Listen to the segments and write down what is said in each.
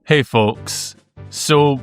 Hey folks, so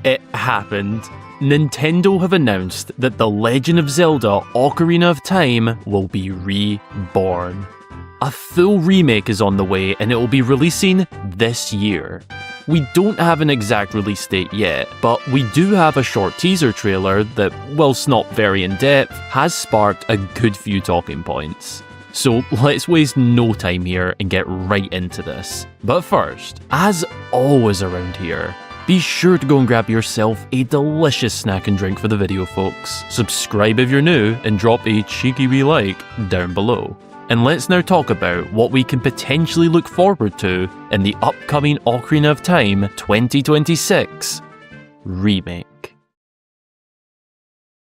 it happened. Nintendo have announced that The Legend of Zelda Ocarina of Time will be reborn. A full remake is on the way and it will be releasing this year. We don't have an exact release date yet, but we do have a short teaser trailer that, whilst not very in-depth, has sparked a good few talking points. So let's waste no time here and get right into this. But first, as always around here, be sure to go and grab yourself a delicious snack and drink for the video, folks. Subscribe if you're new and drop a cheeky wee like down below. And let's now talk about what we can potentially look forward to in the upcoming Ocarina of Time 2026 Remake.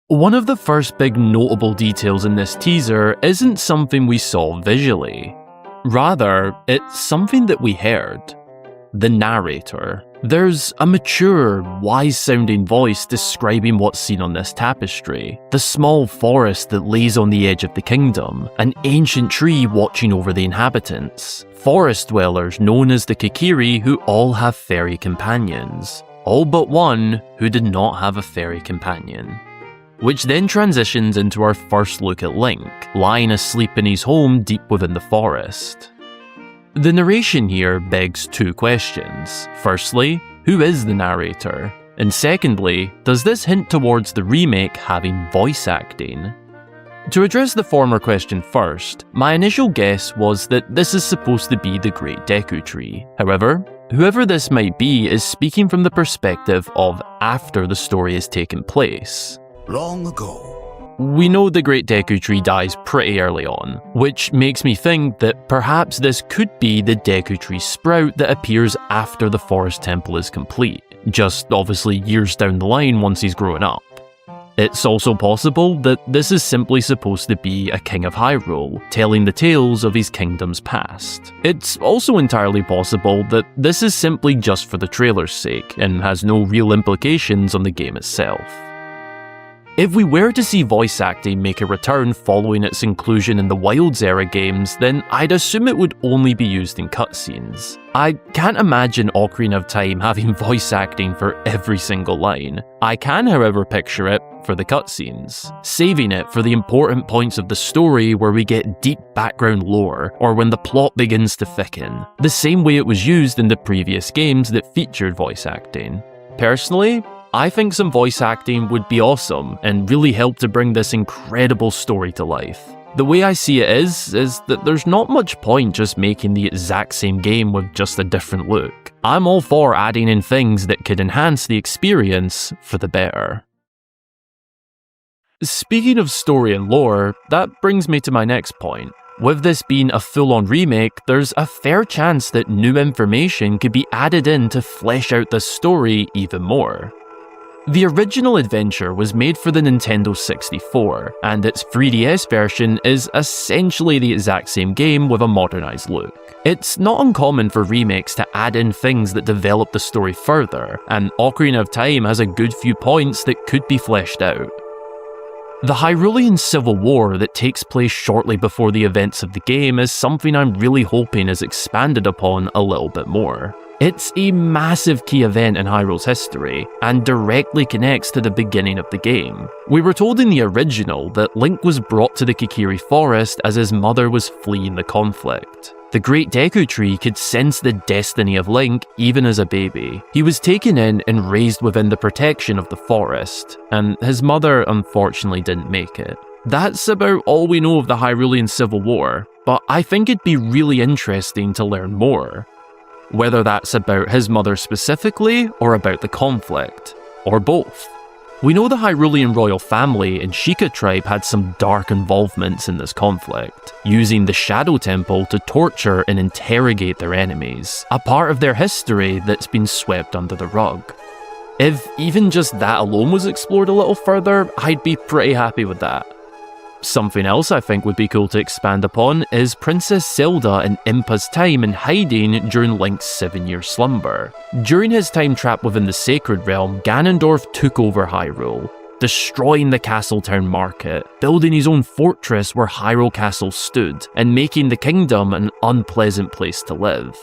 One of the first big notable details in this teaser isn't something we saw visually. Rather, it's something that we heard. The narrator. There's a mature, wise-sounding voice describing what's seen on this tapestry. The small forest that lays on the edge of the kingdom, an ancient tree watching over the inhabitants, forest dwellers known as the Kokiri who all have fairy companions, all but one who did not have a fairy companion. Which then transitions into our first look at Link, lying asleep in his home deep within the forest. The narration here begs two questions. Firstly, who is the narrator? And secondly, does this hint towards the remake having voice acting? To address the former question first, my initial guess was that this is supposed to be the Great Deku Tree. However, whoever this might be is speaking from the perspective of after the story has taken place. Long ago. We know the Great Deku Tree dies pretty early on, which makes me think that perhaps this could be the Deku Tree sprout that appears after the Forest Temple is complete, just obviously years down the line once he's grown up. It's also possible that this is simply supposed to be a king of Hyrule, telling the tales of his kingdom's past. It's also entirely possible that this is simply just for the trailer's sake, and has no real implications on the game itself. If we were to see voice acting make a return following its inclusion in the Wilds era games, then I'd assume it would only be used in cutscenes. I can't imagine Ocarina of Time having voice acting for every single line. I can, however, picture it for the cutscenes, saving it for the important points of the story where we get deep background lore, or when the plot begins to thicken, the same way it was used in the previous games that featured voice acting. Personally, I think some voice acting would be awesome and really help to bring this incredible story to life. The way I see it is that there's not much point just making the exact same game with just a different look. I'm all for adding in things that could enhance the experience for the better. Speaking of story and lore, that brings me to my next point. With this being a full-on remake, there's a fair chance that new information could be added in to flesh out the story even more. The original adventure was made for the Nintendo 64, and its 3DS version is essentially the exact same game with a modernized look. It's not uncommon for remakes to add in things that develop the story further, and Ocarina of Time has a good few points that could be fleshed out. The Hyrulean Civil War that takes place shortly before the events of the game is something I'm really hoping is expanded upon a little bit more. It's a massive key event in Hyrule's history, and directly connects to the beginning of the game. We were told in the original that Link was brought to the Kokiri Forest as his mother was fleeing the conflict. The Great Deku Tree could sense the destiny of Link even as a baby. He was taken in and raised within the protection of the forest, and his mother unfortunately didn't make it. That's about all we know of the Hyrulean Civil War, but I think it'd be really interesting to learn more. Whether that's about his mother specifically, or about the conflict, or both. We know the Hyrulean royal family and Sheikah tribe had some dark involvements in this conflict, using the Shadow Temple to torture and interrogate their enemies, a part of their history that's been swept under the rug. If even just that alone was explored a little further, I'd be pretty happy with that. Something else I think would be cool to expand upon is Princess Zelda and Impa's time in hiding during Link's 7-year slumber. During his time trapped within the Sacred Realm, Ganondorf took over Hyrule, destroying the castle town market, building his own fortress where Hyrule Castle stood, and making the kingdom an unpleasant place to live.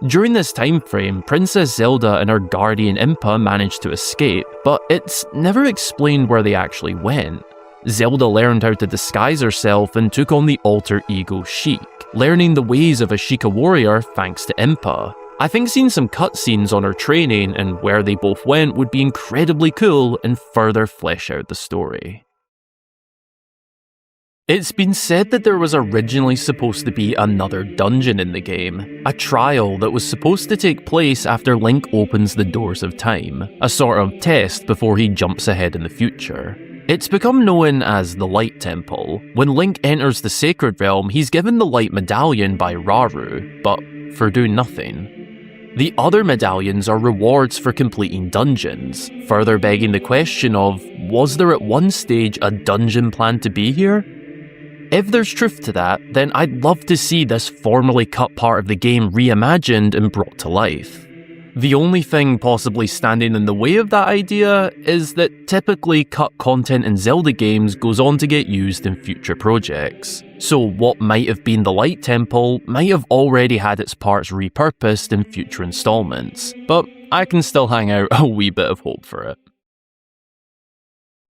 During this time frame, Princess Zelda and her guardian Impa managed to escape, but it's never explained where they actually went. Zelda learned how to disguise herself and took on the alter ego Sheik, learning the ways of a Sheikah warrior thanks to Impa. I think seeing some cutscenes on her training and where they both went would be incredibly cool and further flesh out the story. It's been said that there was originally supposed to be another dungeon in the game, a trial that was supposed to take place after Link opens the doors of time, a sort of test before he jumps ahead in the future. It's become known as the Light Temple. When Link enters the Sacred Realm, he's given the Light Medallion by Rauru, but for doing nothing. The other medallions are rewards for completing dungeons, further begging the question of, was there at one stage a dungeon planned to be here? If there's truth to that, then I'd love to see this formerly cut part of the game reimagined and brought to life. The only thing possibly standing in the way of that idea is that typically cut content in Zelda games goes on to get used in future projects. So what might have been the Light Temple might have already had its parts repurposed in future installments, but I can still hang out a wee bit of hope for it.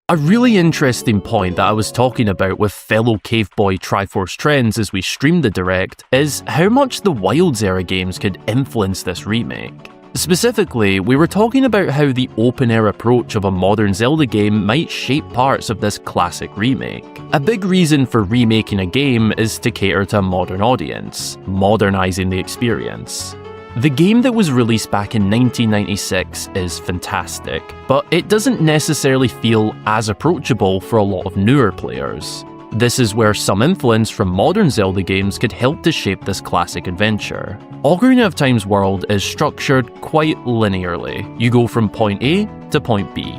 A really interesting point that I was talking about with fellow Caveboy Triforce Trends as we streamed the Direct is how much the Wilds era games could influence this remake. Specifically, we were talking about how the open-air approach of a modern Zelda game might shape parts of this classic remake. A big reason for remaking a game is to cater to a modern audience, modernizing the experience. The game that was released back in 1996 is fantastic, but it doesn't necessarily feel as approachable for a lot of newer players. This is where some influence from modern Zelda games could help to shape this classic adventure. Ocarina of Time's world is structured quite linearly. You go from point A to point B.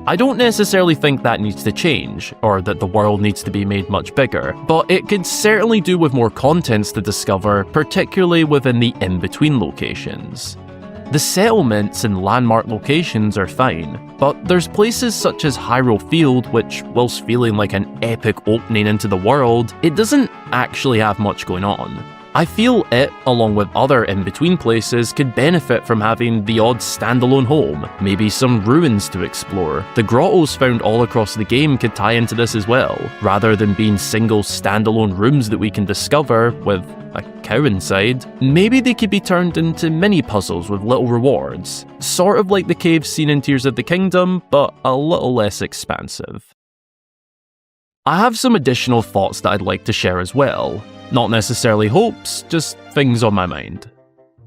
I don't necessarily think that needs to change, or that the world needs to be made much bigger, but it could certainly do with more contents to discover, particularly within the in-between locations. The settlements and landmark locations are fine, but there's places such as Hyrule Field which, whilst feeling like an epic opening into the world, it doesn't actually have much going on. I feel it, along with other in-between places, could benefit from having the odd standalone home, maybe some ruins to explore. The grottos found all across the game could tie into this as well, rather than being single standalone rooms that we can discover with a cow inside. Maybe they could be turned into mini-puzzles with little rewards, sort of like the caves seen in Tears of the Kingdom, but a little less expansive. I have some additional thoughts that I'd like to share as well. Not necessarily hopes, just things on my mind.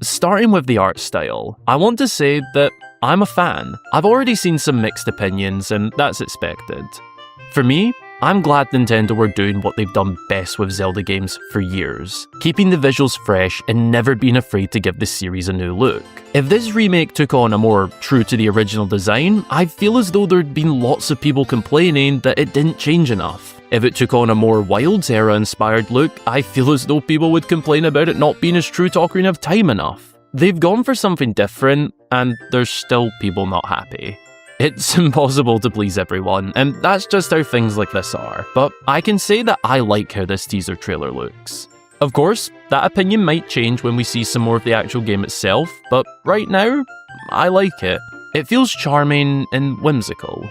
Starting with the art style, I want to say that I'm a fan. I've already seen some mixed opinions, and that's expected. For me, I'm glad Nintendo were doing what they've done best with Zelda games for years, keeping the visuals fresh and never being afraid to give the series a new look. If this remake took on a more true to the original design, I feel as though there'd been lots of people complaining that it didn't change enough. If it took on a more Wilds era inspired look, I feel as though people would complain about it not being as true to Ocarina of Time enough. They've gone for something different, and there's still people not happy. It's impossible to please everyone, and that's just how things like this are, but I can say that I like how this teaser trailer looks. Of course, that opinion might change when we see some more of the actual game itself, but right now, I like it. It feels charming and whimsical.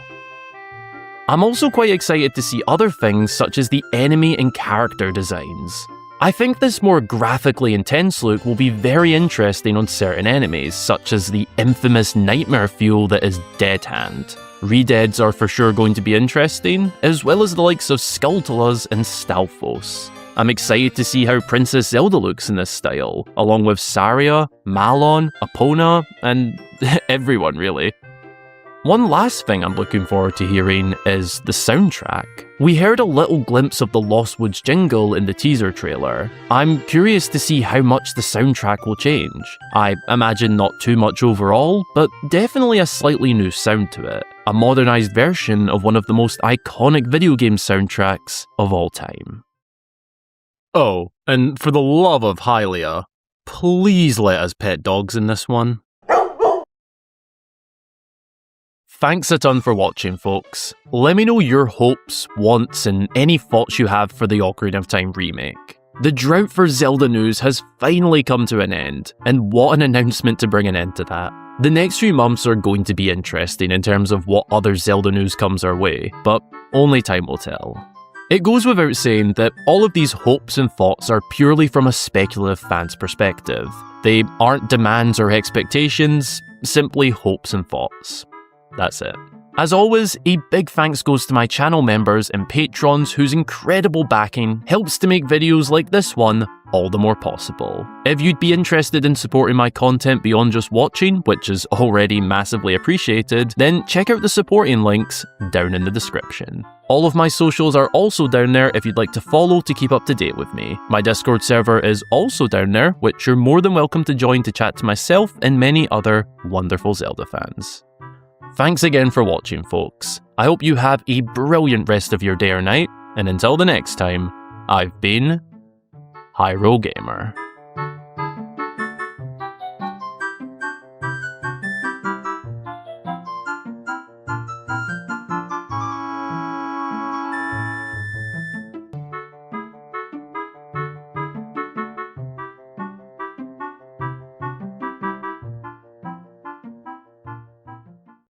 I'm also quite excited to see other things such as the enemy and character designs. I think this more graphically intense look will be very interesting on certain enemies, such as the infamous nightmare fuel that is Dead Hand. Redeads are for sure going to be interesting, as well as the likes of Skulltulas and Stalfos. I'm excited to see how Princess Zelda looks in this style, along with Saria, Malon, Epona, and everyone really. One last thing I'm looking forward to hearing is the soundtrack. We heard a little glimpse of the Lost Woods jingle in the teaser trailer. I'm curious to see how much the soundtrack will change. I imagine not too much overall, but definitely a slightly new sound to it. A modernized version of one of the most iconic video game soundtracks of all time. Oh, and for the love of Hylia, please let us pet dogs in this one. Thanks a ton for watching, folks. Let me know your hopes, wants, and any thoughts you have for the Ocarina of Time remake. The drought for Zelda news has finally come to an end, and what an announcement to bring an end to that. The next few months are going to be interesting in terms of what other Zelda news comes our way, but only time will tell. It goes without saying that all of these hopes and thoughts are purely from a speculative fan's perspective. They aren't demands or expectations, simply hopes and thoughts. That's it. As always, a big thanks goes to my channel members and patrons whose incredible backing helps to make videos like this one all the more possible. If you'd be interested in supporting my content beyond just watching, which is already massively appreciated, then check out the supporting links down in the description. All of my socials are also down there if you'd like to follow to keep up to date with me. My Discord server is also down there, which you're more than welcome to join to chat to myself and many other wonderful Zelda fans. Thanks again for watching, folks. I hope you have a brilliant rest of your day or night, and until the next time, I've been Hyrule Gamer.